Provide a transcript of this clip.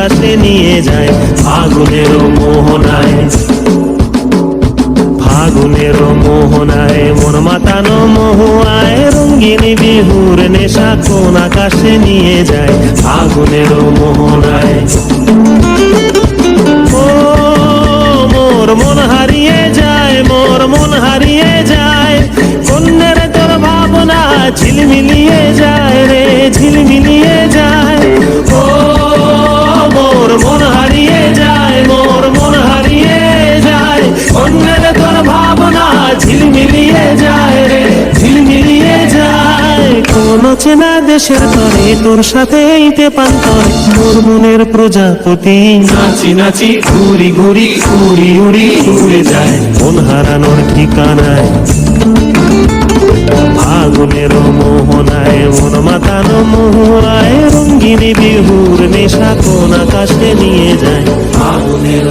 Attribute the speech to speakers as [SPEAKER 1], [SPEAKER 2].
[SPEAKER 1] আকাশে নিয়ে যায় ফাগুনের মোহনায়। ফাগুনের মোহনায় মন মাতানো মহুয়ায় রঙিন বিহুর নেশা কোন আকাশে নিয়ে যায় ফাগুনের মোহনায়। ও মোর মন হারিয়ে যায়, মোর মন হারিয়ে যায়, কন্যের তোর ভাবনা ঝিলমিলিয়ে যায় রে ঝিলমিলিয়ে যায়। ও মোর মন হারিয়ে যায়, মোর মন হারিয়ে যায়, কন্যের তোর ভাবনা ঝিলমিলিয়ে যায় রে ঝিলমিলিয়ে যায়। কোন চেনা দেশের তরে তোর সাথে এইতে পান্তর মোর মনের প্রজাপতি নাচি নাচি ঘুরি ঘুরি উড়ি উড়ি উড়ে যায় মন হারানোর ঠিকানায়। ফাগুনের মোহনায় মন মাতানো মহুয়ায় রঙ্গিনী বিহুর নেশা কোন আকাশে নিয়ে যায় ফাগুনের